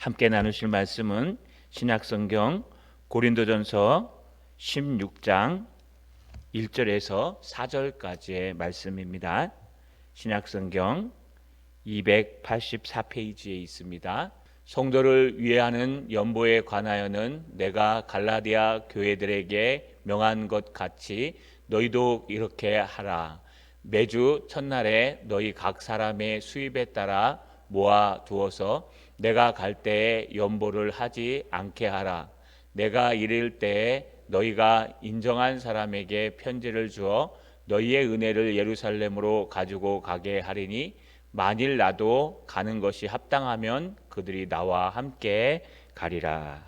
함께 나누실 말씀은 신약성경 고린도전서 16장 1절에서 4절까지의 말씀입니다. 신약성경 284페이지에 있습니다. 성도를 위하는 연보에 관하여는 내가 갈라디아 교회들에게 명한 것 같이 너희도 이렇게 하라. 매주 첫날에 너희 각 사람의 수입에 따라 모아 두어서 내가 갈 때에 연보를 하지 않게 하라. 내가 이를 때에 너희가 인정한 사람에게 편지를 주어 너희의 은혜를 예루살렘으로 가지고 가게 하리니 만일 나도 가는 것이 합당하면 그들이 나와 함께 가리라.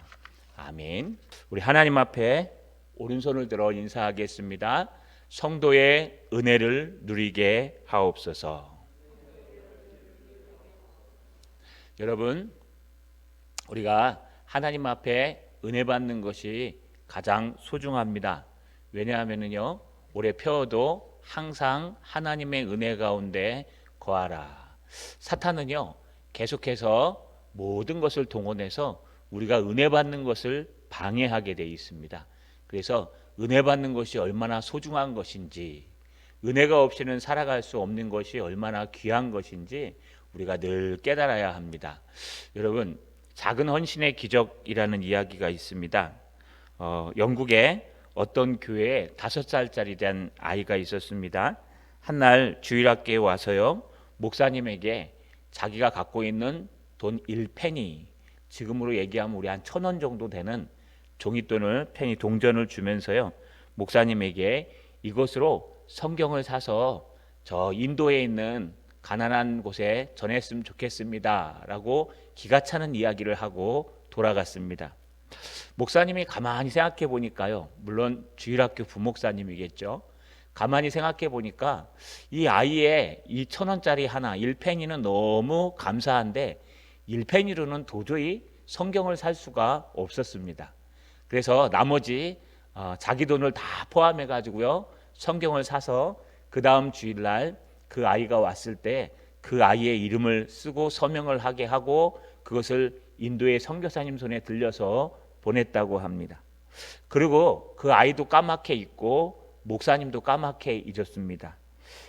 아멘. 우리 하나님 앞에 오른손을 들어 인사하겠습니다. 성도의 은혜를 누리게 하옵소서. 여러분, 우리가 하나님 앞에 은혜 받는 것이 가장 소중합니다. 왜냐하면요, 올해 펴도 항상 하나님의 은혜 가운데 거하라. 사탄은요, 계속해서 모든 것을 동원해서 우리가 은혜 받는 것을 방해하게 되어 있습니다. 그래서 은혜 받는 것이 얼마나 소중한 것인지, 은혜가 없이는 살아갈 수 없는 것이 얼마나 귀한 것인지 우리가 늘 깨달아야 합니다. 여러분, 작은 헌신의 기적이라는 이야기가 있습니다. 영국에 어떤 교회에 5살짜리 된 아이가 있었습니다. 한날 주일학교에 와서요, 목사님에게 자기가 갖고 있는 돈 1페니, 지금으로 얘기하면 우리 한 1,000원 정도 되는 종이돈을, 페니 동전을 주면서요, 목사님에게 이것으로 성경을 사서 저 인도에 있는 가난한 곳에 전했으면 좋겠습니다 라고 기가 차는 이야기를 하고 돌아갔습니다. 목사님이 가만히 생각해 보니까요, 물론 주일학교 부목사님이겠죠. 가만히 생각해 보니까 이 아이의 이 1,000원짜리 하나 1페니는 너무 감사한데 1페니로는 도저히 성경을 살 수가 없었습니다. 그래서 나머지 자기 돈을 다 포함해 가지고요, 성경을 사서 그 다음 주일날 그 아이가 왔을 때 그 아이의 이름을 쓰고 서명을 하게 하고 그것을 인도의 선교사님 손에 들려서 보냈다고 합니다. 그리고 그 아이도 까맣게 잊고 목사님도 까맣게 잊었습니다.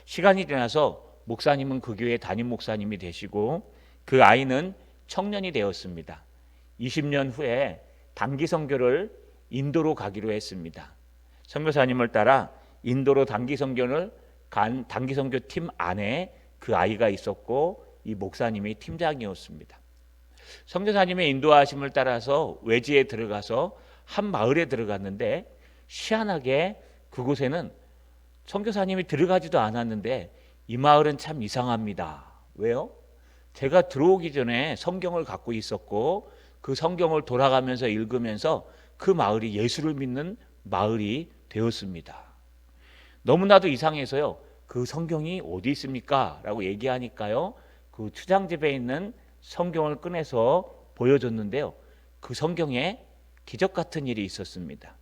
시간이 지나서 목사님은 그 교회 담임 목사님이 되시고 그 아이는 청년이 되었습니다. 20년 후에 단기 선교를 인도로 가기로 했습니다. 선교사님을 따라 인도로 단기 선교를 간 단기 선교 팀 안에 그 아이가 있었고 이 목사님이 팀장이었습니다. 선교사님의 인도하심을 따라서 외지에 들어가서 한 마을에 들어갔는데 희한하게 그곳에는 선교사님이 들어가지도 않았는데 이 마을은 참 이상합니다. 왜요? 제가 들어오기 전에 성경을 갖고 있었고 그 성경을 돌아가면서 읽으면서 그 마을이 예수를 믿는 마을이 되었습니다. 너무나도 이상해서요, 그 성경이 어디 있습니까? 라고 얘기하니까요, 그 추장집에 있는 성경을 꺼내서 보여줬는데요, 그 성경에 기적 같은 일이 있었습니다.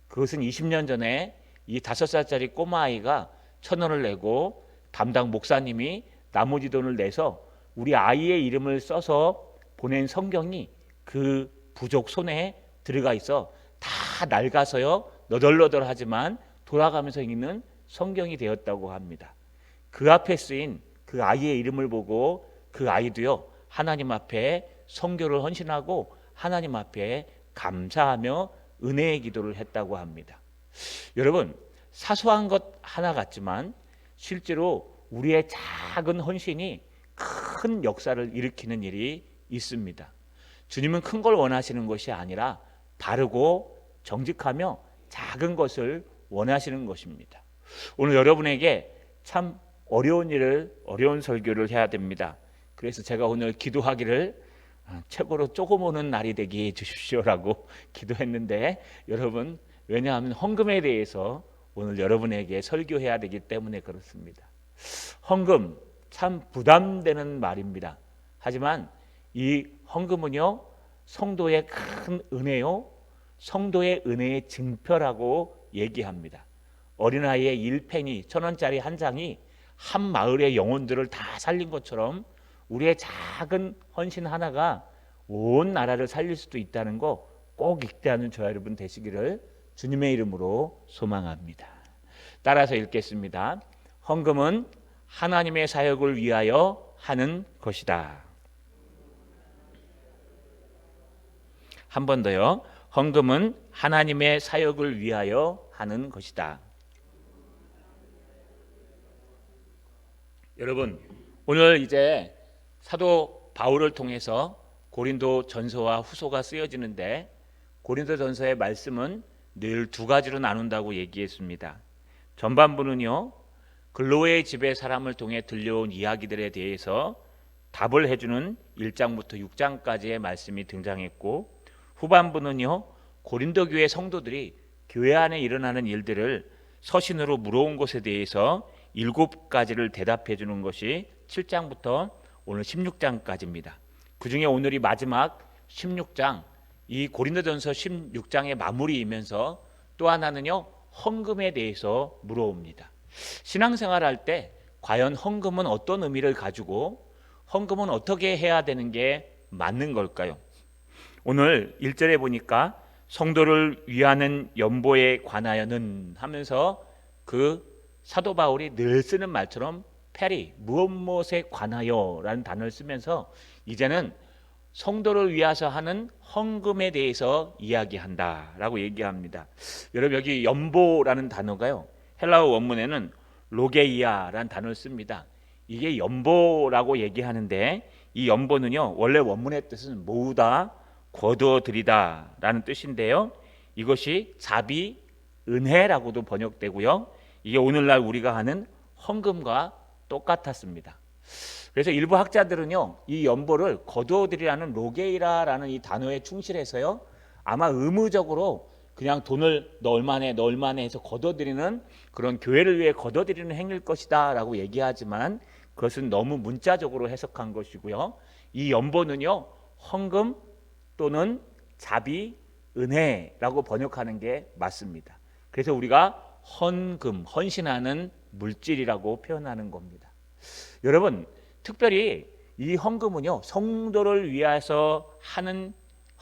그것은 20년 전에 이 5살짜리 꼬마아이가 1,000원을 내고 담당 목사님이 나머지 돈을 내서 우리 아이의 이름을 써서 보낸 성경이 그 부족 손에 들어가 있어 다 낡아서요, 너덜너덜하지만 돌아가면서 읽는 성경이 되었다고 합니다. 그 앞에 쓰인 그 아이의 이름을 보고 그 아이도요, 하나님 앞에 성교를 헌신하고 하나님 앞에 감사하며 은혜의 기도를 했다고 합니다. 여러분, 사소한 것 하나 같지만 실제로 우리의 작은 헌신이 큰 역사를 일으키는 일이 있습니다. 주님은 큰 걸 원하시는 것이 아니라 바르고 정직하며 작은 것을 원하시는 것입니다. 오늘 여러분에게 참 어려운 설교를 해야 됩니다. 그래서 제가 오늘 기도하기를 최고로 조금 오는 날이 되게 해 주십시오라고 기도했는데, 여러분, 왜냐하면 헌금에 대해서 오늘 여러분에게 설교해야 되기 때문에 그렇습니다. 헌금 참 부담되는 말입니다. 하지만 이 헌금은요, 성도의 큰 은혜요, 성도의 은혜의 증표라고 얘기합니다. 어린아이의 1페니 1,000원짜리 한 장이 한 마을의 영혼들을 다 살린 것처럼 우리의 작은 헌신 하나가 온 나라를 살릴 수도 있다는 거 꼭 익대하는 저와 여러분 되시기를 주님의 이름으로 소망합니다. 따라서 읽겠습니다. 헌금은 하나님의 사역을 위하여 하는 것이다. 한 번 더요. 헌금은 하나님의 사역을 위하여 하는 것이다. 여러분, 오늘 이제 사도 바울을 통해서 고린도 전서와 후서가 쓰여지는데, 고린도 전서의 말씀은 늘 두 가지로 나눈다고 얘기했습니다. 전반부는요, 글로의 집의 사람을 통해 들려온 이야기들에 대해서 답을 해주는 1장부터 6장까지의 말씀이 등장했고, 후반부는요, 고린도 교회 성도들이 교회 안에 일어나는 일들을 서신으로 물어온 것에 대해서 7가지를 대답해 주는 것이 7장부터 오늘 16장까지입니다. 그 중에 오늘이 마지막 16장, 이 고린도전서 16장의 마무리이면서 또 하나는요, 헌금에 대해서 물어옵니다. 신앙생활할 때 과연 헌금은 어떤 의미를 가지고 헌금은 어떻게 해야 되는 게 맞는 걸까요? 오늘 1절에 보니까 성도를 위하는 연보에 관하여는 하면서 그 사도 바울이 늘 쓰는 말처럼 페리, 무엇에 관하여라는 단어를 쓰면서 이제는 성도를 위해서 하는 헌금에 대해서 이야기한다라고 얘기합니다. 여러분, 여기 연보라는 단어가요, 헬라어 원문에는 로게이아라는 단어를 씁니다. 이게 연보라고 얘기하는데, 이 연보는요, 원래 원문의 뜻은 모으다, 거두어들이다 라는 뜻인데요, 이것이 자비, 은혜라고도 번역되고요, 이게 오늘날 우리가 하는 헌금과 똑같았습니다. 그래서 일부 학자들은요, 이 연보를 거두어들이라는 로게이라라는 이 단어에 충실해서요, 아마 의무적으로 그냥 돈을 너 얼마네 해서 거둬들이는, 그런 교회를 위해 거둬들이는 행위일 것이다 라고 얘기하지만, 그것은 너무 문자적으로 해석한 것이고요, 이 연보는요, 헌금 또는 자비, 은혜라고 번역하는 게 맞습니다. 그래서 우리가 헌금, 헌신하는 물질이라고 표현하는 겁니다. 여러분, 특별히 이 헌금은요, 성도를 위해서 하는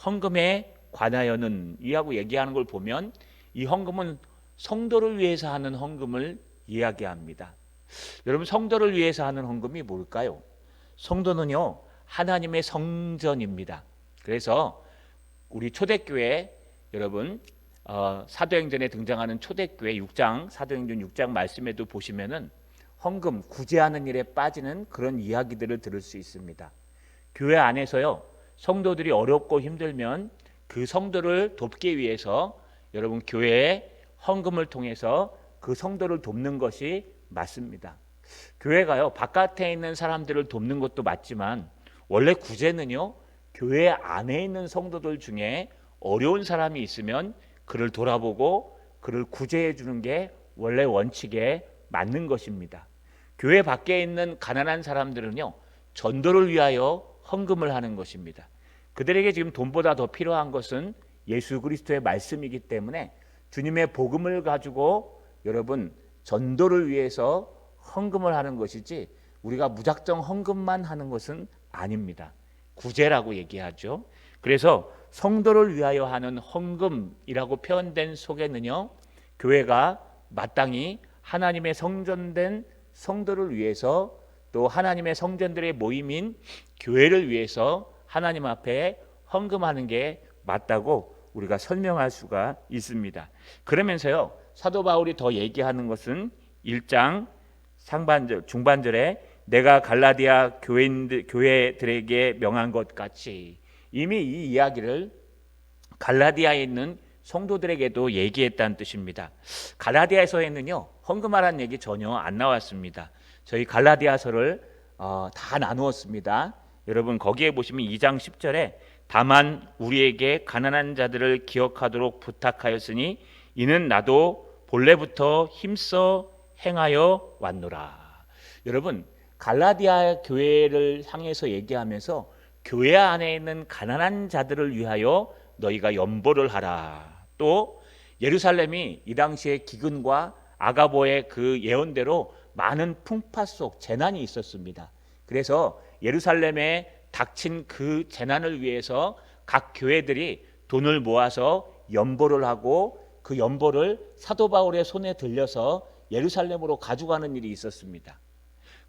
헌금에 관하여는 이하고 얘기하는 걸 보면, 이 헌금은 성도를 위해서 하는 헌금을 이야기합니다. 여러분, 성도를 위해서 하는 헌금이 뭘까요? 성도는요, 하나님의 성전입니다. 그래서 우리 초대교회, 여러분, 사도행전에 등장하는 초대교회 6장, 사도행전 6장 말씀에도 보시면은 헌금, 구제하는 일에 빠지는 그런 이야기들을 들을 수 있습니다. 교회 안에서요, 성도들이 어렵고 힘들면 그 성도를 돕기 위해서 여러분, 교회에 헌금을 통해서 그 성도를 돕는 것이 맞습니다. 교회가요, 바깥에 있는 사람들을 돕는 것도 맞지만, 원래 구제는요, 교회 안에 있는 성도들 중에 어려운 사람이 있으면 그를 돌아보고 그를 구제해 주는 게 원래 원칙에 맞는 것입니다. 교회 밖에 있는 가난한 사람들은요, 전도를 위하여 헌금을 하는 것입니다. 그들에게 지금 돈보다 더 필요한 것은 예수 그리스도의 말씀이기 때문에 주님의 복음을 가지고 여러분, 전도를 위해서 헌금을 하는 것이지, 우리가 무작정 헌금만 하는 것은 아닙니다. 구제라고 얘기하죠. 그래서 성도를 위하여 하는 헌금이라고 표현된 속에는요, 교회가 마땅히 하나님의 성전된 성도를 위해서, 또 하나님의 성전들의 모임인 교회를 위해서 하나님 앞에 헌금하는 게 맞다고 우리가 설명할 수가 있습니다. 그러면서요, 사도 바울이 더 얘기하는 것은 1장 중반절에 내가 갈라디아 교회들에게 명한 것 같이, 이미 이 이야기를 갈라디아에 있는 성도들에게도 얘기했다는 뜻입니다. 갈라디아에서는요, 헌금하라는 얘기 전혀 안 나왔습니다. 저희 갈라디아서를 다 나누었습니다. 여러분, 거기에 보시면 2장 10절에 다만 우리에게 가난한 자들을 기억하도록 부탁하였으니 이는 나도 본래부터 힘써 행하여 왔노라. 여러분, 갈라디아 교회를 향해서 얘기하면서 교회 안에 있는 가난한 자들을 위하여 너희가 연보를 하라. 또 예루살렘이 이 당시에 기근과 아가보의 그 예언대로 많은 풍파 속 재난이 있었습니다. 그래서 예루살렘의 닥친 그 재난을 위해서 각 교회들이 돈을 모아서 연보를 하고 그 연보를 사도 바울의 손에 들려서 예루살렘으로 가져가는 일이 있었습니다.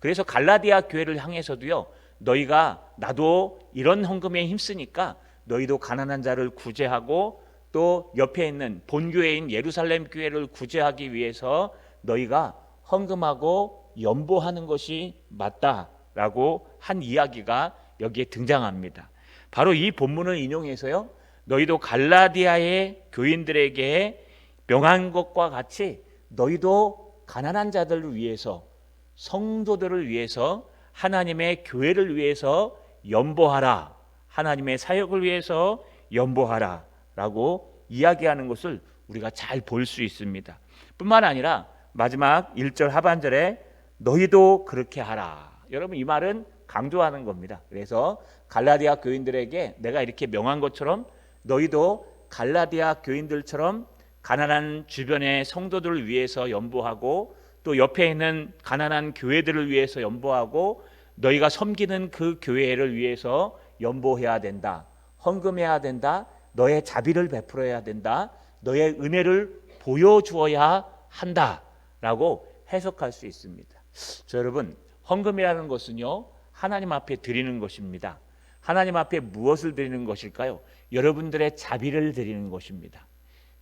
그래서 갈라디아 교회를 향해서도요, 너희가 나도 이런 헌금에 힘쓰니까 너희도 가난한 자를 구제하고 또 옆에 있는 본교회인 예루살렘 교회를 구제하기 위해서 너희가 헌금하고 연보하는 것이 맞다라고 한 이야기가 여기에 등장합니다. 바로 이 본문을 인용해서요, 너희도 갈라디아의 교인들에게 명한 것과 같이 너희도 가난한 자들을 위해서, 성도들을 위해서, 하나님의 교회를 위해서 연보하라, 하나님의 사역을 위해서 연보하라 라고 이야기하는 것을 우리가 잘 볼 수 있습니다. 뿐만 아니라 마지막 1절 하반절에 너희도 그렇게 하라. 여러분, 이 말은 강조하는 겁니다. 그래서 갈라디아 교인들에게 내가 이렇게 명한 것처럼 너희도 갈라디아 교인들처럼 가난한 주변의 성도들을 위해서 연보하고 또 옆에 있는 가난한 교회들을 위해서 연보하고 너희가 섬기는 그 교회를 위해서 연보해야 된다. 헌금해야 된다. 너의 자비를 베풀어야 된다. 너의 은혜를 보여주어야 한다 라고 해석할 수 있습니다. 자, 여러분, 헌금이라는 것은요, 하나님 앞에 드리는 것입니다. 하나님 앞에 무엇을 드리는 것일까요? 여러분들의 자비를 드리는 것입니다.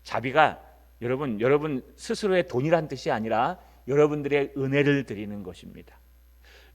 자비가 여러분 스스로의 돈이란 뜻이 아니라 여러분들의 은혜를 드리는 것입니다.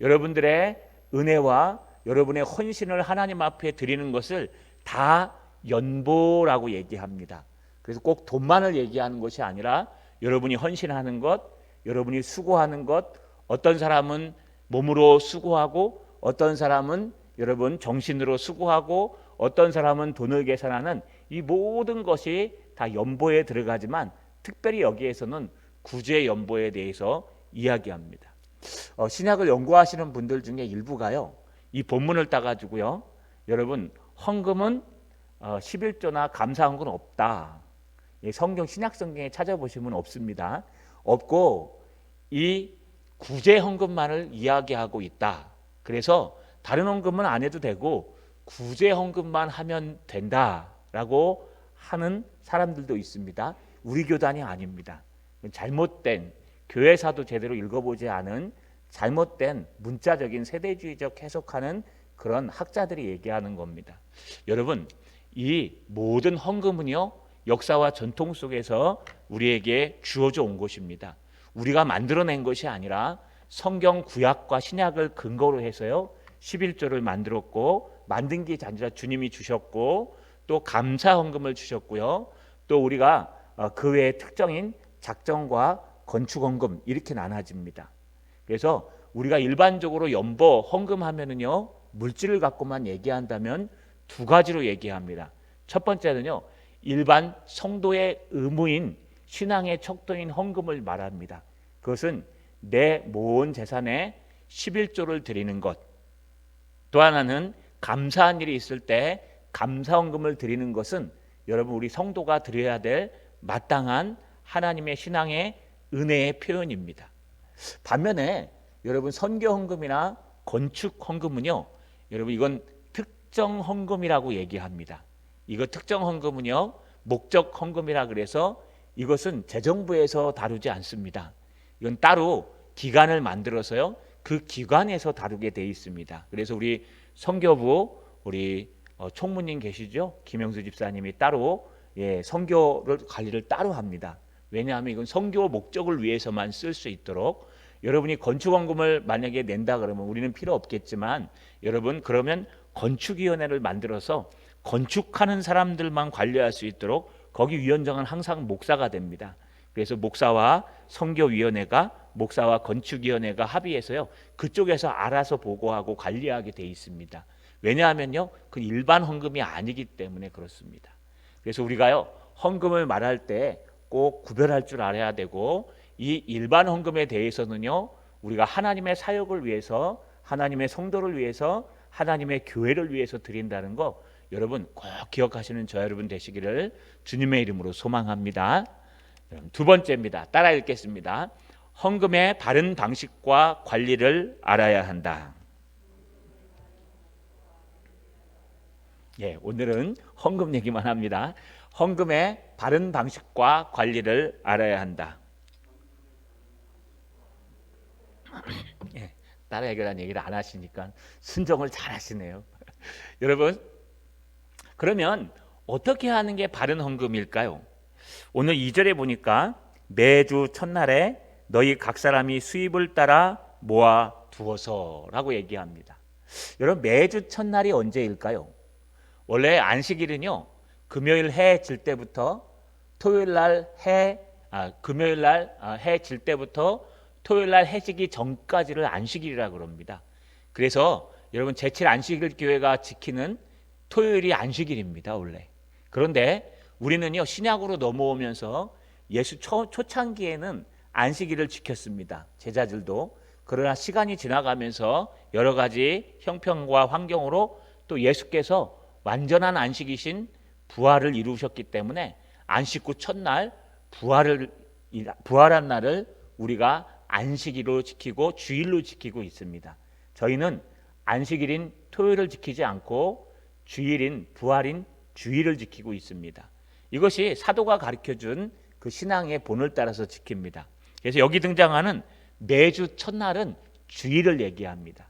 여러분들의 은혜와 여러분의 헌신을 하나님 앞에 드리는 것을 다 연보라고 얘기합니다. 그래서 꼭 돈만을 얘기하는 것이 아니라 여러분이 헌신하는 것, 여러분이 수고하는 것, 어떤 사람은 몸으로 수고하고 어떤 사람은 여러분 정신으로 수고하고 어떤 사람은 돈을 계산하는 이 모든 것이 다 연보에 들어가지만 특별히 여기에서는 구제 연보에 대해서 이야기합니다. 신약을 연구하시는 분들 중에 일부가요, 이 본문을 따가지고요, 여러분 헌금은 11조나 감사헌금은 없다. 성경 신약 성경에 찾아보시면 없습니다. 없고 이 구제 헌금만을 이야기하고 있다. 그래서 다른 헌금은 안 해도 되고 구제 헌금만 하면 된다라고 하는 사람들도 있습니다. 우리 교단이 아닙니다. 잘못된, 교회사도 제대로 읽어보지 않은 잘못된 문자적인 세대주의적 해석하는 그런 학자들이 얘기하는 겁니다. 여러분, 이 모든 헌금은요, 역사와 전통 속에서 우리에게 주어져 온 것입니다. 우리가 만들어낸 것이 아니라 성경 구약과 신약을 근거로 해서요, 11조를 만들었고, 만든 게 아니라 주님이 주셨고, 또 감사 헌금을 주셨고요, 또 우리가 그 외에 특정인 작정과 건축 헌금 이렇게 나눠집니다. 그래서 우리가 일반적으로 연보 헌금하면은요, 물질을 갖고만 얘기한다면 두 가지로 얘기합니다. 첫 번째는요, 일반 성도의 의무인 신앙의 척도인 헌금을 말합니다. 그것은 내 모은 재산의 11조를 드리는 것. 또 하나는 감사한 일이 있을 때 감사헌금을 드리는 것은 여러분 우리 성도가 드려야 될 마땅한 하나님의 신앙의 은혜의 표현입니다. 반면에 여러분 선교헌금이나 건축헌금은요, 여러분 이건 특정 헌금이라고 얘기합니다. 이거 특정 헌금은요, 목적 헌금이라 그래서 이것은 재정부에서 다루지 않습니다. 이건 따로 기관을 만들어서요, 그 기관에서 다루게 돼 있습니다. 그래서 우리 선교부 우리 총무님 계시죠? 김영수 집사님이 따로 선교를 관리를 따로 합니다. 왜냐하면 이건 선교 목적을 위해서만 쓸 수 있도록. 여러분이 건축원금을 만약에 낸다 그러면 우리는 필요 없겠지만 여러분 그러면 건축위원회를 만들어서 건축하는 사람들만 관리할 수 있도록 거기 위원장은 항상 목사가 됩니다. 그래서 목사와 선교위원회가 목사와 건축위원회가 합의해서요, 그쪽에서 알아서 보고하고 관리하게 돼 있습니다. 왜냐하면요, 그 일반 헌금이 아니기 때문에 그렇습니다. 그래서 우리가요, 헌금을 말할 때 꼭 구별할 줄 알아야 되고, 이 일반 헌금에 대해서는요, 우리가 하나님의 사역을 위해서, 하나님의 성도를 위해서, 하나님의 교회를 위해서 드린다는 거 여러분 꼭 기억하시는 저 여러분 되시기를 주님의 이름으로 소망합니다. 두 번째입니다. 따라 읽겠습니다. 헌금의 바른 방식과 관리를 알아야 한다. 예, 오늘은 헌금 얘기만 합니다. 헌금의 바른 방식과 관리를 알아야 한다. 예, 나라 해결한 얘기를 안 하시니까 순종을 잘 하시네요. 여러분, 그러면 어떻게 하는 게 바른 헌금일까요? 오늘 2절에 보니까 매주 첫날에 너희 각 사람이 수입을 따라 모아 두어서라고 얘기합니다. 여러분, 매주 첫날이 언제일까요? 원래 안식일은요, 금요일 해 질 때부터 토요일 날 금요일 날 해 질 때부터 토요일 날 해 지기 전까지를 안식일이라고 그럽니다. 그래서 여러분, 제칠 안식일 교회가 지키는 토요일이 안식일입니다, 원래. 그런데 우리는요, 신약으로 넘어오면서 예수 초창기에는 안식일을 지켰습니다, 제자들도. 그러나 시간이 지나가면서 여러 가지 형편과 환경으로 또 예수께서 완전한 안식이신 부활을 이루셨기 때문에 안식 후 첫날 부활한 날을 우리가 안식일로 지키고 주일로 지키고 있습니다. 저희는 안식일인 토요일을 지키지 않고 주일인 부활인 주일을 지키고 있습니다. 이것이 사도가 가르쳐준 그 신앙의 본을 따라서 지킵니다. 그래서 여기 등장하는 매주 첫날은 주일을 얘기합니다.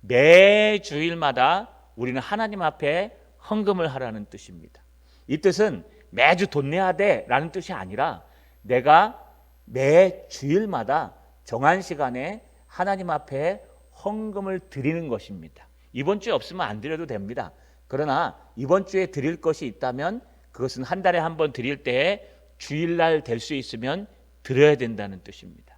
매 주일마다 우리는 하나님 앞에 헌금을 하라는 뜻입니다. 이 뜻은 매주 돈 내야 돼 라는 뜻이 아니라 내가 매 주일마다 정한 시간에 하나님 앞에 헌금을 드리는 것입니다. 이번 주에 없으면 안 드려도 됩니다. 그러나 이번 주에 드릴 것이 있다면 그것은 한 달에 한 번 드릴 때에 주일날 될 수 있으면 드려야 된다는 뜻입니다.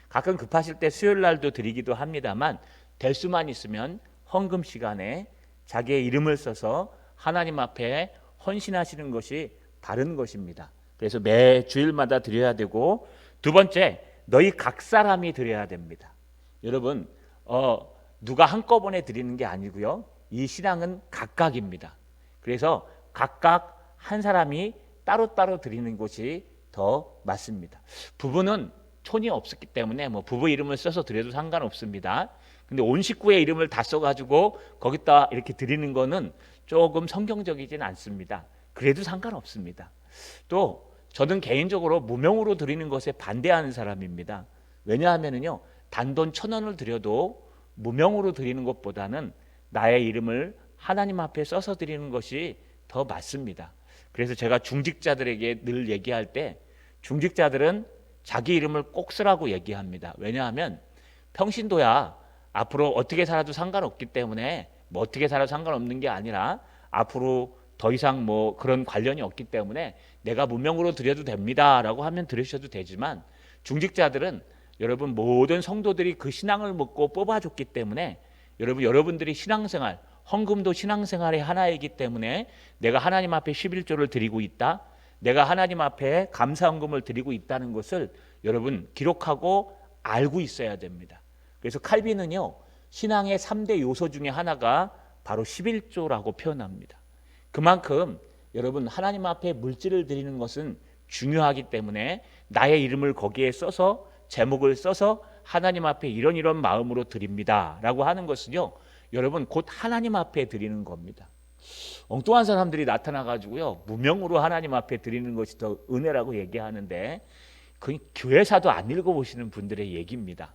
가끔 급하실 때 수요일 날도 드리기도 합니다만 될 수만 있으면 헌금 시간에 자기의 이름을 써서 하나님 앞에 헌신하시는 것이 바른 것입니다. 그래서 매 주일마다 드려야 되고, 두 번째, 너희 각 사람이 드려야 됩니다. 여러분, 누가 한꺼번에 드리는 게 아니고요, 이 신앙은 각각입니다. 그래서 각각 한 사람이 따로따로 드리는 것이 더 맞습니다. 부부는 촌이 없었기 때문에 부부 이름을 써서 드려도 상관없습니다. 근데 온 식구의 이름을 다 써가지고 거기다 이렇게 드리는 거는 조금 성경적이진 않습니다. 그래도 상관없습니다. 또 저는 개인적으로 무명으로 드리는 것에 반대하는 사람입니다. 왜냐하면요, 단돈 1,000원을 드려도 무명으로 드리는 것보다는 나의 이름을 하나님 앞에 써서 드리는 것이 더 맞습니다. 그래서 제가 중직자들에게 늘 얘기할 때 중직자들은 자기 이름을 꼭 쓰라고 얘기합니다. 왜냐하면 평신도야 앞으로 어떻게 살아도 상관없기 때문에 어떻게 살아도 상관없는 게 아니라 앞으로 더 이상 그런 관련이 없기 때문에 내가 무명으로 드려도 됩니다 라고 하면 드리셔도 되지만, 중직자들은 여러분 모든 성도들이 그 신앙을 먹고 뽑아줬기 때문에 여러분들이 신앙생활, 헌금도 신앙생활의 하나이기 때문에 내가 하나님 앞에 11조를 드리고 있다, 내가 하나님 앞에 감사헌금을 드리고 있다는 것을 여러분 기록하고 알고 있어야 됩니다. 그래서 칼빈은요, 신앙의 3대 요소 중에 하나가 바로 11조라고 표현합니다. 그만큼 여러분 하나님 앞에 물질을 드리는 것은 중요하기 때문에 나의 이름을 거기에 써서, 제목을 써서 하나님 앞에 이런 마음으로 드립니다 라고 하는 것은요, 여러분 곧 하나님 앞에 드리는 겁니다. 엉뚱한 사람들이 나타나가지고요, 무명으로 하나님 앞에 드리는 것이 더 은혜라고 얘기하는데 그 교회사도 안 읽어보시는 분들의 얘기입니다.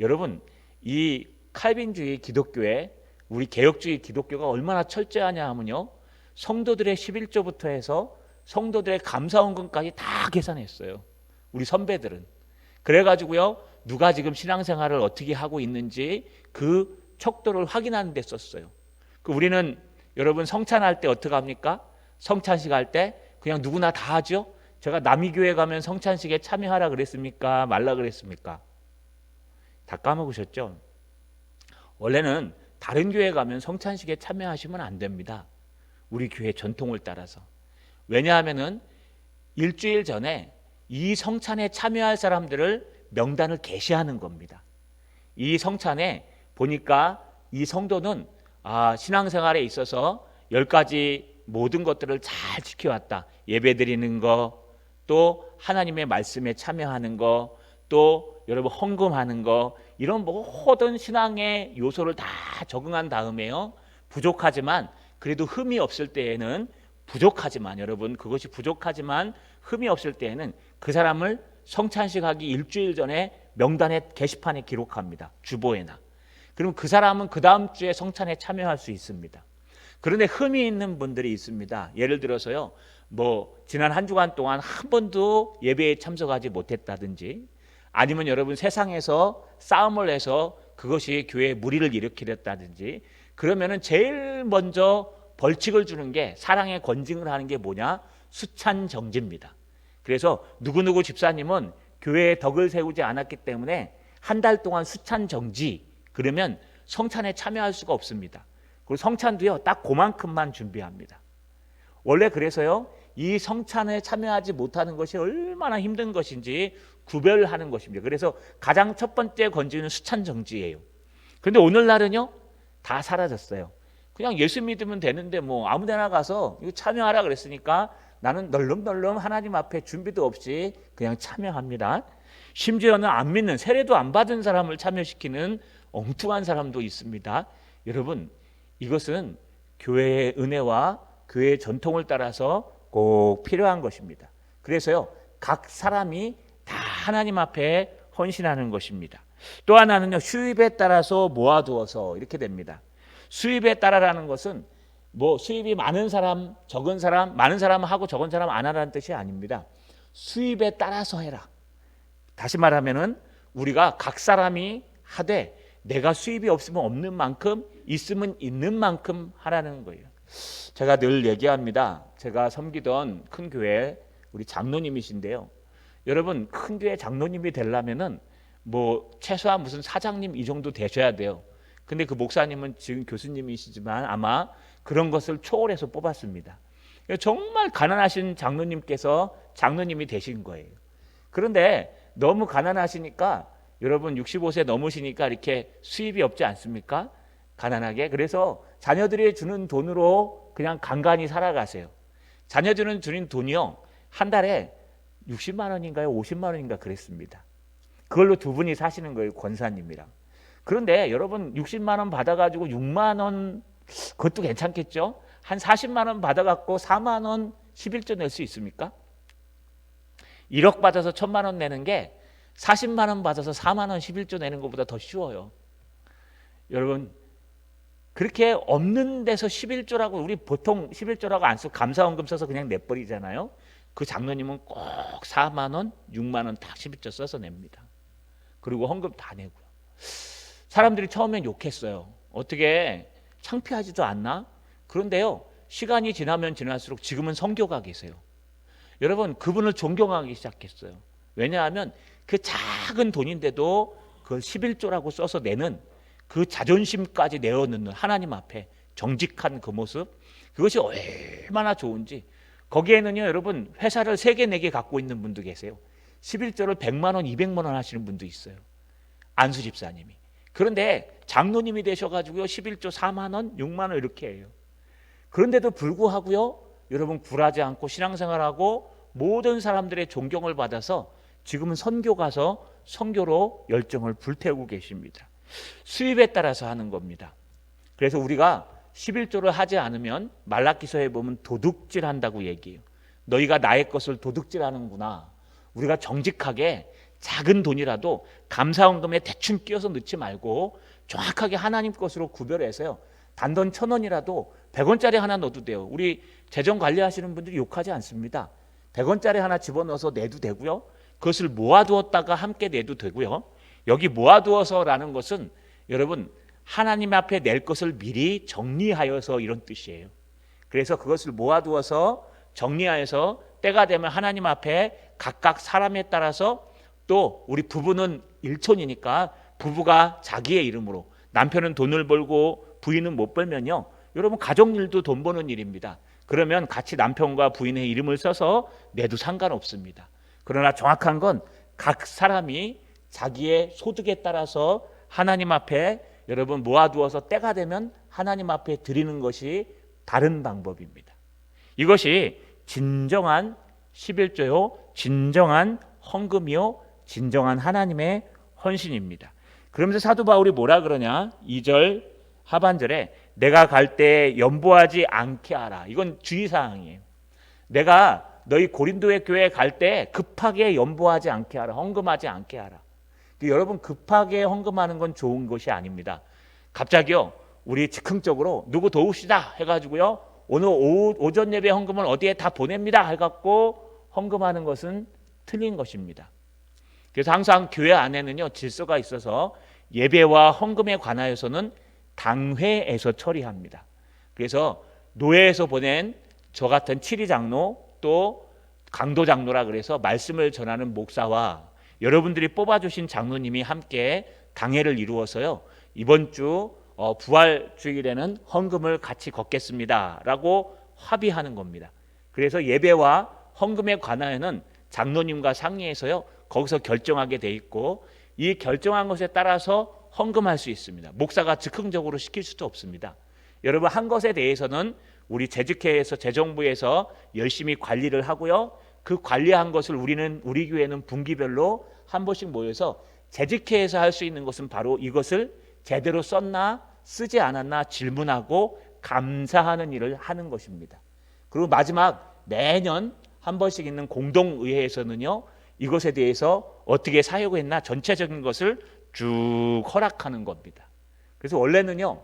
여러분, 이 칼빈주의 기독교에 우리 개혁주의 기독교가 얼마나 철저하냐 하면요, 성도들의 11조부터 해서 성도들의 감사헌금까지 다 계산했어요, 우리 선배들은. 그래가지고요, 누가 지금 신앙생활을 어떻게 하고 있는지 그 척도를 확인하는 데 썼어요. 우리는 여러분 성찬할 때 어떻게 합니까? 성찬식 할 때 그냥 누구나 다 하죠. 제가 남이교회 가면 성찬식에 참여하라 그랬습니까? 말라 그랬습니까? 다 까먹으셨죠? 원래는 다른 교회 가면 성찬식에 참여하시면 안 됩니다, 우리 교회 전통을 따라서. 왜냐하면은 일주일 전에 이 성찬에 참여할 사람들을 명단을 게시하는 겁니다. 이 성찬에 보니까 이 성도는 신앙생활에 있어서 10가지 모든 것들을 잘 지켜왔다. 예배 드리는 거, 또 하나님의 말씀에 참여하는 거, 또 여러분 헌금하는 거, 이런 모든 신앙의 요소를 다 적응한 다음에요, 부족하지만 그래도 흠이 없을 때에는 부족하지만, 여러분 그것이 부족하지만 흠이 없을 때에는 그 사람을 성찬식 하기 일주일 전에 명단에 게시판에 기록합니다. 주보에나. 그럼 그 사람은 그 다음 주에 성찬에 참여할 수 있습니다. 그런데 흠이 있는 분들이 있습니다. 예를 들어서요, 지난 한 주간 동안 한 번도 예배에 참석하지 못했다든지, 아니면 여러분 세상에서 싸움을 해서 그것이 교회에 무리를 일으키렸다든지, 그러면은 제일 먼저 벌칙을 주는 게, 사랑의 권징을 하는 게 뭐냐? 수찬정지입니다. 그래서 누구누구 집사님은 교회에 덕을 세우지 않았기 때문에 한 달 동안 수찬정지, 그러면 성찬에 참여할 수가 없습니다. 그리고 성찬도요, 딱 그만큼만 준비합니다. 원래 그래서요, 이 성찬에 참여하지 못하는 것이 얼마나 힘든 것인지 구별하는 것입니다. 그래서 가장 첫 번째 권지는 수찬정지예요. 그런데 오늘날은요, 다 사라졌어요. 그냥 예수 믿으면 되는데 아무 데나 가서 이거 참여하라 그랬으니까 나는 널름널름 하나님 앞에 준비도 없이 그냥 참여합니다. 심지어는 안 믿는, 세례도 안 받은 사람을 참여시키는 엉뚱한 사람도 있습니다. 여러분, 이것은 교회의 은혜와 교회의 전통을 따라서 꼭 필요한 것입니다. 그래서요, 각 사람이 다 하나님 앞에 헌신하는 것입니다. 또 하나는요, 수입에 따라서 모아두어서 이렇게 됩니다. 수입에 따라라는 것은 수입이 많은 사람, 적은 사람, 많은 사람하고 적은 사람 안 하라는 뜻이 아닙니다. 수입에 따라서 해라. 다시 말하면은 우리가 각 사람이 하되 내가 수입이 없으면 없는 만큼, 있으면 있는 만큼 하라는 거예요. 제가 늘 얘기합니다. 제가 섬기던 큰 교회 우리 장로님이신데요. 여러분, 큰 교회 장로님이 되려면은 최소한 무슨 사장님 이 정도 되셔야 돼요. 근데 그 목사님은 지금 교수님이시지만 아마 그런 것을 초월해서 뽑았습니다. 정말 가난하신 장로님께서 장로님이 되신 거예요. 그런데 너무 가난하시니까, 여러분 65세 넘으시니까 이렇게 수입이 없지 않습니까? 가난하게. 그래서 자녀들이 주는 돈으로 그냥 간간히 살아가세요. 자녀들은 주는 돈이요, 한 달에 60만 원인가요? 50만 원인가 그랬습니다. 그걸로 두 분이 사시는 거예요, 권사님이랑. 그런데 여러분 60만 원 받아가지고 6만 원, 그것도 괜찮겠죠? 한 40만 원 받아갖고 4만 원 11조 낼 수 있습니까? 1억 받아서 1,000만 원 내는 게 40만 원 받아서 4만 원 11조 내는 것보다 더 쉬워요. 여러분, 그렇게 없는 데서 11조라고, 우리 보통 11조라고 안 쓰고 감사원금 써서 그냥 내버리잖아요. 그 장로님은 꼭 4만 원, 6만 원 다 11조 써서 냅니다. 그리고 헌금 다 내고요. 사람들이 처음엔 욕했어요. 어떻게 창피하지도 않나? 그런데요, 시간이 지나면 지날수록 지금은 선교가 계세요. 여러분, 그분을 존경하기 시작했어요. 왜냐하면 그 작은 돈인데도 그걸 11조라고 써서 내는 그 자존심까지 내어놓는 하나님 앞에 정직한 그 모습, 그것이 얼마나 좋은지. 거기에는요, 여러분, 회사를 3개, 4개 갖고 있는 분도 계세요. 11조를 100만 원, 200만 원 하시는 분도 있어요. 안수 집사님이. 그런데 장로님이 되셔가지고요, 11조 4만 원, 6만 원 이렇게 해요. 그런데도 불구하고요, 여러분 굴하지 않고 신앙생활하고 모든 사람들의 존경을 받아서 지금은 선교 가서 선교로 열정을 불태우고 계십니다. 수입에 따라서 하는 겁니다. 그래서 우리가 11조를 하지 않으면 말라기서에 보면 도둑질한다고 얘기해요. 너희가 나의 것을 도둑질하는구나. 우리가 정직하게 작은 돈이라도 감사원금에 대충 끼워서 넣지 말고 정확하게 하나님 것으로 구별해서요, 단돈 1,000원이라도 100원짜리 하나 넣어도 돼요. 우리 재정 관리하시는 분들이 욕하지 않습니다. 100원짜리 하나 집어넣어서 내도 되고요, 그것을 모아두었다가 함께 내도 되고요. 여기 모아두어서라는 것은 여러분 하나님 앞에 낼 것을 미리 정리하여서 이런 뜻이에요. 그래서 그것을 모아두어서 정리하여서 때가 되면 하나님 앞에 각각 사람에 따라서, 또 우리 부부는 일촌이니까 부부가 자기의 이름으로, 남편은 돈을 벌고 부인은 못 벌면요, 여러분 가족일도 돈 버는 일입니다. 그러면 같이 남편과 부인의 이름을 써서 내도 상관없습니다. 그러나 정확한 건 각 사람이 자기의 소득에 따라서 하나님 앞에 여러분 모아두어서 때가 되면 하나님 앞에 드리는 것이 다른 방법입니다. 이것이 진정한 11조요, 진정한 헌금이요, 진정한 하나님의 헌신입니다. 그러면서 사도 바울이 뭐라 그러냐? 2절 하반절에 내가 갈 때 염보하지 않게 하라. 이건 주의사항이에요. 내가 너희 고린도의 교회에 갈 때 급하게 염보하지 않게 하라. 헌금하지 않게 하라. 여러분, 급하게 헌금하는 건 좋은 것이 아닙니다. 갑자기요, 우리 즉흥적으로 누구 도우시다 해가지고요, 오늘 오전 예배 헌금을 어디에 다 보냅니다 해갖고 헌금하는 것은 틀린 것입니다. 그래서 항상 교회 안에는요, 질서가 있어서 예배와 헌금에 관하여서는 당회에서 처리합니다. 그래서 노회에서 보낸 저 같은 칠이 장로, 또 강도 장로라 그래서 말씀을 전하는 목사와 여러분들이 뽑아주신 장로님이 함께 당회를 이루어서요, 이번 주 부활 주일에는 헌금을 같이 걷겠습니다 라고 합의하는 겁니다. 그래서 예배와 헌금에 관하여는 장로님과 상의해서요, 거기서 결정하게 돼 있고, 이 결정한 것에 따라서 헌금할 수 있습니다. 목사가 즉흥적으로 시킬 수도 없습니다. 여러분, 한 것에 대해서는 우리 재직회에서, 재정부에서 열심히 관리를 하고요, 그 관리한 것을 우리 교회는 분기별로 한 번씩 모여서 재직회에서 할 수 있는 것은 바로 이것을 제대로 썼나 쓰지 않았나 질문하고 감사하는 일을 하는 것입니다. 그리고 마지막 매년 한 번씩 있는 공동의회에서는요, 이것에 대해서 어떻게 사용했나 전체적인 것을 쭉 허락하는 겁니다. 그래서 원래는요,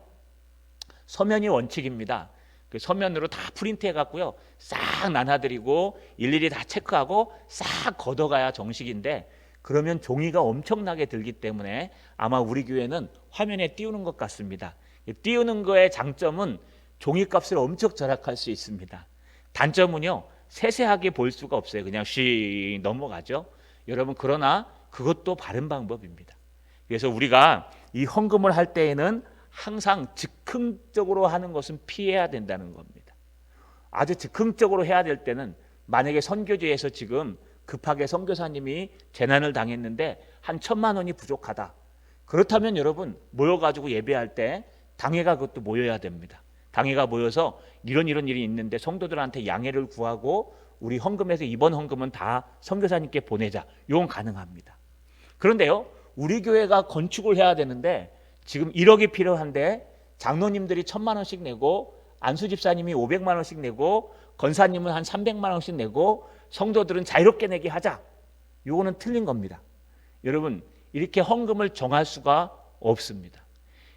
서면이 원칙입니다. 그 서면으로 다 프린트해 갖고요, 싹 나눠드리고 일일이 다 체크하고 싹 걷어가야 정식인데, 그러면 종이가 엄청나게 들기 때문에 아마 우리 교회는 화면에 띄우는 것 같습니다. 띄우는 거의 장점은 종이값을 엄청 절약할 수 있습니다. 단점은요, 세세하게 볼 수가 없어요. 그냥 쉬 넘어가죠. 여러분, 그러나 그것도 바른 방법입니다. 그래서 우리가 이 헌금을 할 때에는 항상 즉흥적으로 하는 것은 피해야 된다는 겁니다. 아주 즉흥적으로 해야 될 때는, 만약에 선교지에서 지금 급하게 선교사님이 재난을 당했는데 한 1,000만 원이 부족하다. 그렇다면 여러분, 모여가지고 예배할 때 당회가 그것도 모여야 됩니다. 당회가 모여서 이런 일이 있는데 성도들한테 양해를 구하고 우리 헌금에서 이번 헌금은 다 선교사님께 보내자. 이건 가능합니다. 그런데요, 우리 교회가 건축을 해야 되는데 지금 1억이 필요한데 장로님들이 1,000만 원씩 내고 안수 집사님이 500만 원씩 내고 권사님은 한 300만 원씩 내고 성도들은 자유롭게 내게 하자. 이거는 틀린 겁니다. 여러분, 이렇게 헌금을 정할 수가 없습니다.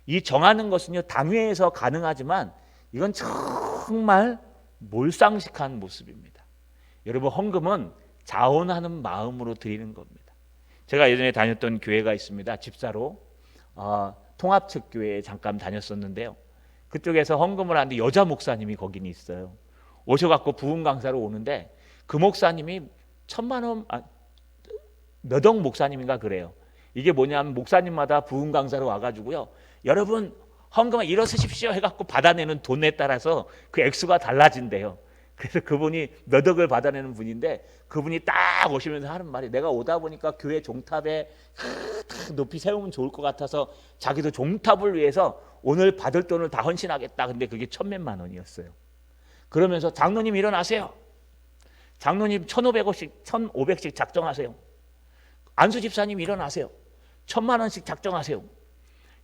이 정하는 것은요, 당회에서 가능하지만 이건 정말 몰상식한 모습입니다. 여러분, 헌금은 자원하는 마음으로 드리는 겁니다. 제가 예전에 다녔던 교회가 있습니다. 집사로 통합 측 교회에 잠깐 다녔었는데요, 그쪽에서 헌금을 하는데 여자 목사님이 거기는 있어요. 오셔갖고 부흥 강사로 오는데 그 목사님이 1,000만 원, 몇억 목사님인가 그래요. 이게 뭐냐면 목사님마다 부흥 강사로 와가지고요, 여러분 헌금을 일어서십시오 해갖고 받아내는 돈에 따라서 그 액수가 달라진대요. 그래서 그분이 몇 억을 받아내는 분인데, 그분이 딱 오시면서 하는 말이, 내가 오다 보니까 교회 종탑에 높이 세우면 좋을 것 같아서 자기도 종탑을 위해서 오늘 받을 돈을 다 헌신하겠다. 근데 그게 1,000몇만 원이었어요. 그러면서 장로님 일어나세요. 장로님 1,500씩 작정하세요. 안수 집사님 일어나세요. 1,000만 원씩 작정하세요.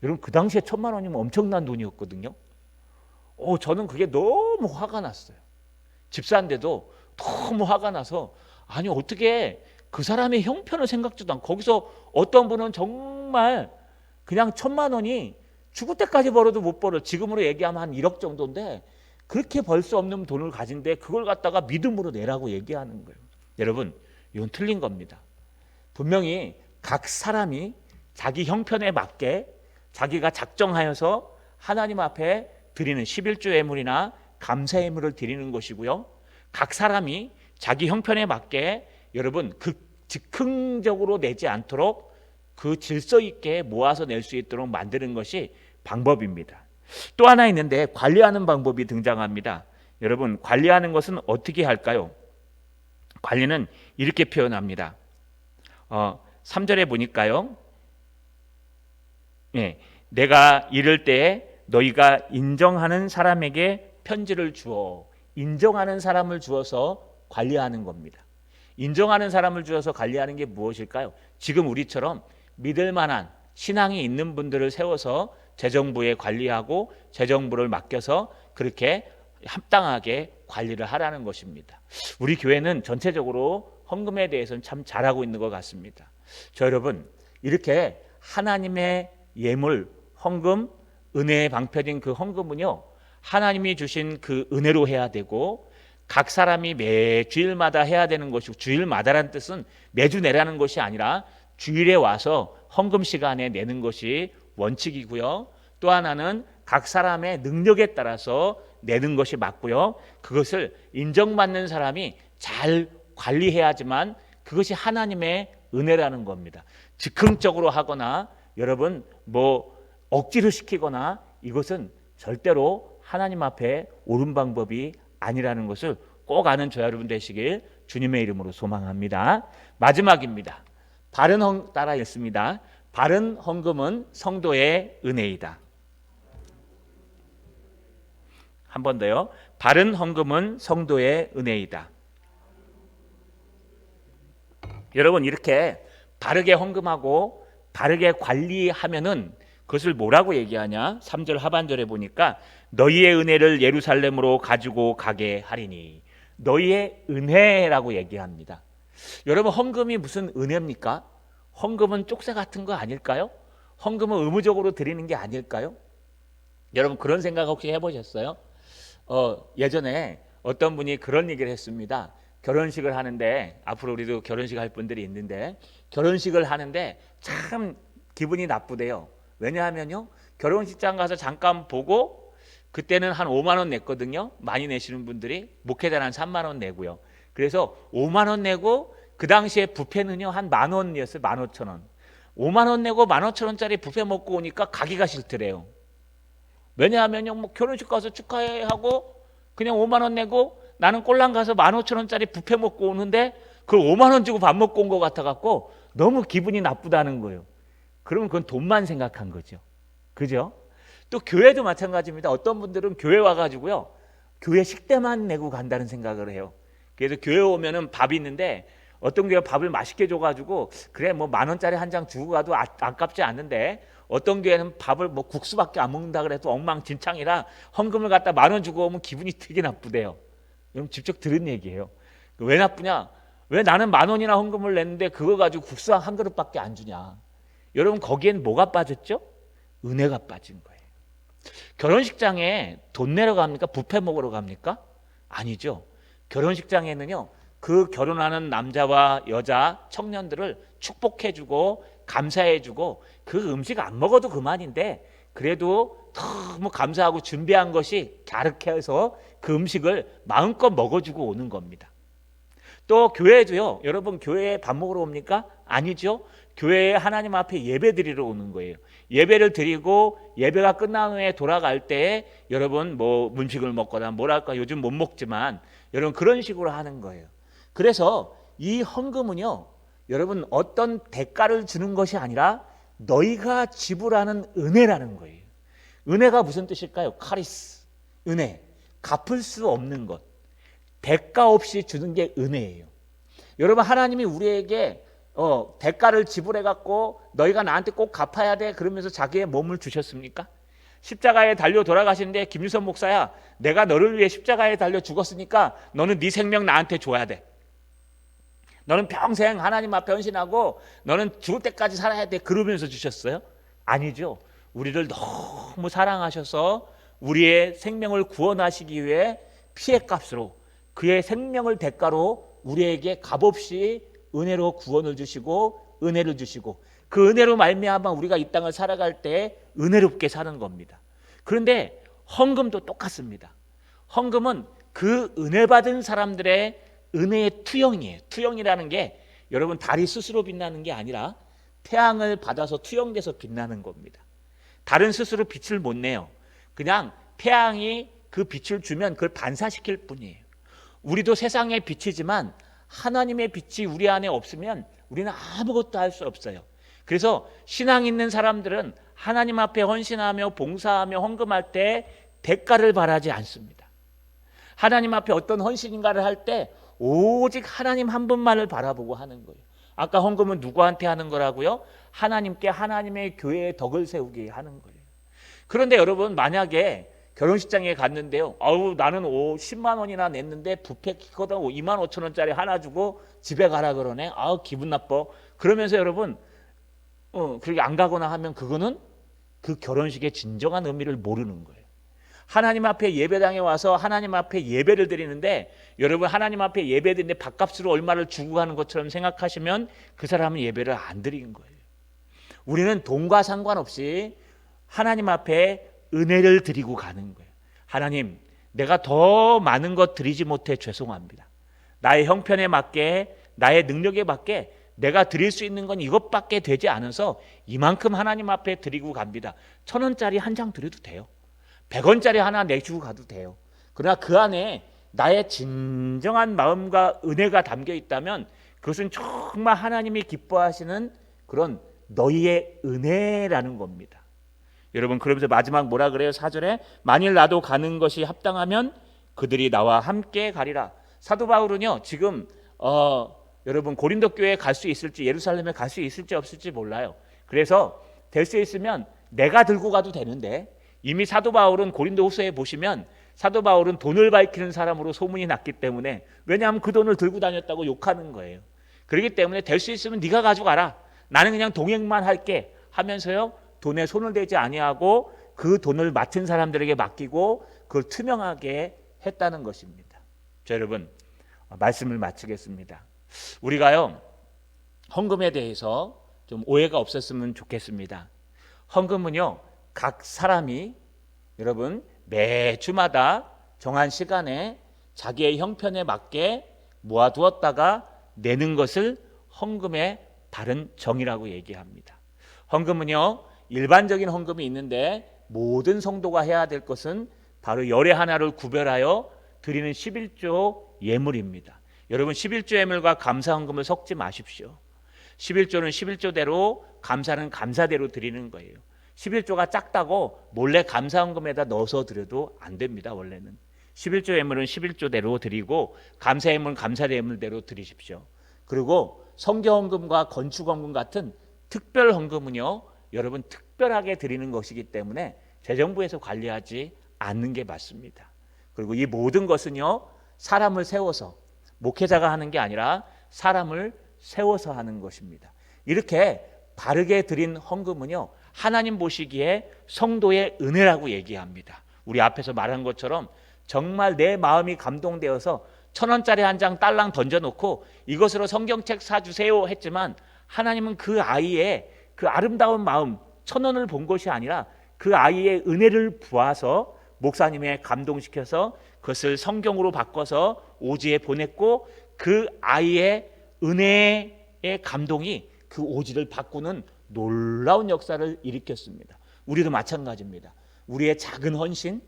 여러분, 그 당시에 1,000만 원이면 엄청난 돈이었거든요. 저는 그게 너무 화가 났어요. 집사인데도 너무 화가 나서, 아니 어떻게 그 사람의 형편을 생각지도 않고, 거기서 어떤 분은 정말 그냥 1,000만 원이 죽을 때까지 벌어도 못 벌어, 지금으로 얘기하면 한 1억 정도인데 그렇게 벌 수 없는 돈을 가진데 그걸 갖다가 믿음으로 내라고 얘기하는 거예요. 여러분, 이건 틀린 겁니다. 분명히 각 사람이 자기 형편에 맞게 자기가 작정하여서 하나님 앞에 드리는 11조 예물이나 감사 예물을 드리는 것이고요, 각 사람이 자기 형편에 맞게 여러분 그 즉흥적으로 내지 않도록 그 질서 있게 모아서 낼 수 있도록 만드는 것이 방법입니다. 또 하나 있는데, 관리하는 방법이 등장합니다. 여러분, 관리하는 것은 어떻게 할까요? 관리는 이렇게 표현합니다. 3절에 보니까요, 내가 이를 때에 너희가 인정하는 사람에게 편지를 주어. 인정하는 사람을 주어서 관리하는 겁니다. 인정하는 사람을 주어서 관리하는 게 무엇일까요? 지금 우리처럼 믿을 만한 신앙이 있는 분들을 세워서 재정부에 관리하고 재정부를 맡겨서 그렇게 합당하게 관리를 하라는 것입니다. 우리 교회는 전체적으로 헌금에 대해서는 참 잘하고 있는 것 같습니다. 저 여러분, 이렇게 하나님의 예물, 헌금, 은혜의 방편인 그 헌금은요, 하나님이 주신 그 은혜로 해야 되고 각 사람이 매 주일마다 해야 되는 것이고, 주일마다란 뜻은 매주 내라는 것이 아니라 주일에 와서 헌금 시간에 내는 것이 원칙이고요. 또 하나는 각 사람의 능력에 따라서 내는 것이 맞고요. 그것을 인정받는 사람이 잘 관리해야지만 그것이 하나님의 은혜라는 겁니다. 즉흥적으로 하거나 여러분 억지로 시키거나 이것은 절대로 하나님 앞에 옳은 방법이 아니라는 것을 꼭 아는 저 여러분 되시길 주님의 이름으로 소망합니다. 마지막입니다. 따라 읽습니다. 바른 헌금은 성도의 은혜이다. 한 번 더요. 바른 헌금은 성도의 은혜이다. 여러분, 이렇게 바르게 헌금하고 바르게 관리하면은 그것을 뭐라고 얘기하냐? 3절 하반절에 보니까 너희의 은혜를 예루살렘으로 가지고 가게 하리니. 너희의 은혜라고 얘기합니다. 여러분, 헌금이 무슨 은혜입니까? 헌금은 쪽새 같은 거 아닐까요? 헌금은 의무적으로 드리는 게 아닐까요? 여러분, 그런 생각 혹시 해보셨어요? 예전에 어떤 분이 그런 얘기를 했습니다. 결혼식을 하는데, 앞으로 우리도 결혼식 할 분들이 있는데, 결혼식을 하는데 참 기분이 나쁘대요. 왜냐하면요, 결혼식장 가서 잠깐 보고 그때는 한 5만 원 냈거든요. 많이 내시는 분들이. 목회자는 한 3만 원 내고요. 그래서 5만 원 내고 그 당시에 뷔페는요 한 10,000원이었어요. 15,000원. 5만 원 내고 15,000원짜리 뷔페 먹고 오니까 가기가 싫더래요. 왜냐하면요, 결혼식 가서 축하해 하고 그냥 5만 원 내고 나는 꼴랑 가서 15,000원짜리 뷔페 먹고 오는데 그걸 5만 원 주고 밥 먹고 온 것 같아갖고 너무 기분이 나쁘다는 거예요. 그러면 그건 돈만 생각한 거죠. 그죠? 또 교회도 마찬가지입니다. 어떤 분들은 교회 와가지고요, 교회 식대만 내고 간다는 생각을 해요. 그래서 교회 오면은 밥이 있는데 어떤 교회 밥을 맛있게 줘가지고 그래 10,000원짜리 한 장 주고 가도 아깝지 않는데, 어떤 교회는 밥을 국수밖에 안 먹는다 그래도 엉망진창이라 헌금을 갖다 10,000원 주고 오면 기분이 되게 나쁘대요. 여러분, 직접 들은 얘기예요. 왜 나쁘냐? 왜 나는 10,000원이나 헌금을 냈는데 그거 가지고 국수 한 그릇밖에 안 주냐? 여러분, 거기엔 뭐가 빠졌죠? 은혜가 빠진 거예요. 결혼식장에 돈 내러 갑니까? 뷔페 먹으러 갑니까? 아니죠. 결혼식장에는요, 그 결혼하는 남자와 여자 청년들을 축복해주고 감사해주고 그 음식 안 먹어도 그만인데 그래도 너무 감사하고 준비한 것이 갸륵해서 그 음식을 마음껏 먹어주고 오는 겁니다. 또 교회도요, 여러분 교회에 밥 먹으러 옵니까? 아니죠. 교회에 하나님 앞에 예배 드리러 오는 거예요. 예배를 드리고 예배가 끝난 후에 돌아갈 때 여러분 문식을 먹거나 뭐랄까 요즘 못 먹지만 여러분 그런 식으로 하는 거예요. 그래서 이 헌금은요, 여러분 어떤 대가를 주는 것이 아니라 너희가 지불하는 은혜라는 거예요. 은혜가 무슨 뜻일까요? 카리스, 은혜, 갚을 수 없는 것, 대가 없이 주는 게 은혜예요. 여러분, 하나님이 우리에게 대가를 지불해 갖고 너희가 나한테 꼭 갚아야 돼 그러면서 자기의 몸을 주셨습니까? 십자가에 달려 돌아가시는데 김유선 목사야, 내가 너를 위해 십자가에 달려 죽었으니까 너는 네 생명 나한테 줘야 돼. 너는 평생 하나님 앞에 헌신하고 너는 죽을 때까지 살아야 돼 그러면서 주셨어요? 아니죠. 우리를 너무 사랑하셔서 우리의 생명을 구원하시기 위해 피의 값으로 그의 생명을 대가로 우리에게 값없이 은혜로 구원을 주시고 은혜를 주시고 그 은혜로 말미암아 우리가 이 땅을 살아갈 때 은혜롭게 사는 겁니다. 그런데 헌금도 똑같습니다. 헌금은 그 은혜 받은 사람들의 은혜의 투영이에요. 투영이라는 게 여러분 달이 스스로 빛나는 게 아니라 태양을 받아서 투영돼서 빛나는 겁니다. 달은 스스로 빛을 못 내요. 그냥 태양이 그 빛을 주면 그걸 반사시킬 뿐이에요. 우리도 세상의 빛이지만 하나님의 빛이 우리 안에 없으면 우리는 아무것도 할 수 없어요. 그래서 신앙 있는 사람들은 하나님 앞에 헌신하며 봉사하며 헌금할 때 대가를 바라지 않습니다. 하나님 앞에 어떤 헌신인가를 할 때 오직 하나님 한 분만을 바라보고 하는 거예요. 아까 헌금은 누구한테 하는 거라고요? 하나님께, 하나님의 교회에 덕을 세우게 하는 거예요. 그런데 여러분 만약에 결혼식장에 갔는데요. 아우 나는 10만 원이나 냈는데 뷔페 키거든 2만 5천 원짜리 하나 주고 집에 가라 그러네. 아우 기분 나빠. 그러면서 여러분 그렇게 안 가거나 하면 그거는 그 결혼식의 진정한 의미를 모르는 거예요. 하나님 앞에 예배당에 와서 하나님 앞에 예배를 드리는데 여러분 하나님 앞에 예배 드리는데 밥값으로 얼마를 주고 가는 것처럼 생각하시면 그 사람은 예배를 안 드리는 거예요. 우리는 돈과 상관없이 하나님 앞에 은혜를 드리고 가는 거예요. 하나님, 내가 더 많은 것 드리지 못해 죄송합니다. 나의 형편에 맞게 나의 능력에 맞게 내가 드릴 수 있는 건 이것밖에 되지 않아서 이만큼 하나님 앞에 드리고 갑니다. 1,000원짜리 한 장 드려도 돼요. 100원짜리 하나 내주고 가도 돼요. 그러나 그 안에 나의 진정한 마음과 은혜가 담겨 있다면 그것은 정말 하나님이 기뻐하시는 그런 너희의 은혜라는 겁니다. 여러분 그러면서 마지막 뭐라 그래요? 4절에 만일 나도 가는 것이 합당하면 그들이 나와 함께 가리라. 사도 바울은요 지금 여러분 고린도 교회에 갈 수 있을지 예루살렘에 갈 수 있을지 없을지 몰라요. 그래서 될 수 있으면 내가 들고 가도 되는데 이미 사도 바울은 고린도 후서에 보시면 사도 바울은 돈을 밝히는 사람으로 소문이 났기 때문에 왜냐하면 그 돈을 들고 다녔다고 욕하는 거예요. 그렇기 때문에 될 수 있으면 네가 가져가라. 나는 그냥 동행만 할게 하면서요 돈에 손을 대지 아니하고 그 돈을 맡은 사람들에게 맡기고 그걸 투명하게 했다는 것입니다. 자, 여러분 말씀을 마치겠습니다. 우리가요 헌금에 대해서 좀 오해가 없었으면 좋겠습니다. 헌금은요 각 사람이 여러분 매주마다 정한 시간에 자기의 형편에 맞게 모아두었다가 내는 것을 헌금의 바른 정의라고 얘기합니다. 헌금은요 일반적인 헌금이 있는데 모든 성도가 해야 될 것은 바로 열의 하나를 구별하여 드리는 11조 예물입니다. 여러분 11조 예물과 감사 헌금을 섞지 마십시오. 11조는 11조대로 감사는 감사대로 드리는 거예요. 11조가 작다고 몰래 감사 헌금에다 넣어서 드려도 안 됩니다. 원래는 11조 예물은 11조대로 드리고 감사 예물은 감사 예물대로 드리십시오. 그리고 성교 헌금과 건축 헌금 같은 특별 헌금은요 여러분 특별하게 드리는 것이기 때문에 재정부에서 관리하지 않는 게 맞습니다. 그리고 이 모든 것은요 사람을 세워서 목회자가 하는 게 아니라 사람을 세워서 하는 것입니다. 이렇게 바르게 드린 헌금은요 하나님 보시기에 성도의 은혜라고 얘기합니다. 우리 앞에서 말한 것처럼 정말 내 마음이 감동되어서 1,000원짜리 한 장 딸랑 던져놓고 이것으로 성경책 사주세요 했지만 하나님은 그 아이의 그 아름다운 마음 1,000원을 본 것이 아니라 그 아이의 은혜를 보아서 목사님에 감동시켜서 그것을 성경으로 바꿔서 오지에 보냈고 그 아이의 은혜의 감동이 그 오지를 바꾸는 놀라운 역사를 일으켰습니다. 우리도 마찬가지입니다. 우리의 작은 헌신,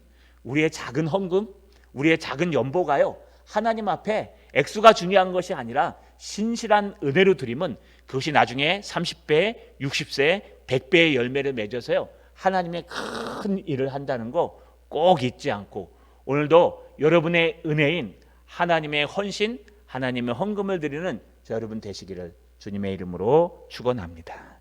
우리의 작은 헌금, 우리의 작은 연보가요 하나님 앞에 액수가 중요한 것이 아니라 신실한 은혜로 드리면 그것이 나중에 30배, 60배, 100배의 열매를 맺어서요 하나님의 큰 일을 한다는 거 꼭 잊지 않고 오늘도 여러분의 은혜인 하나님의 헌신, 하나님의 헌금을 드리는 저 여러분 되시기를 주님의 이름으로 축원합니다.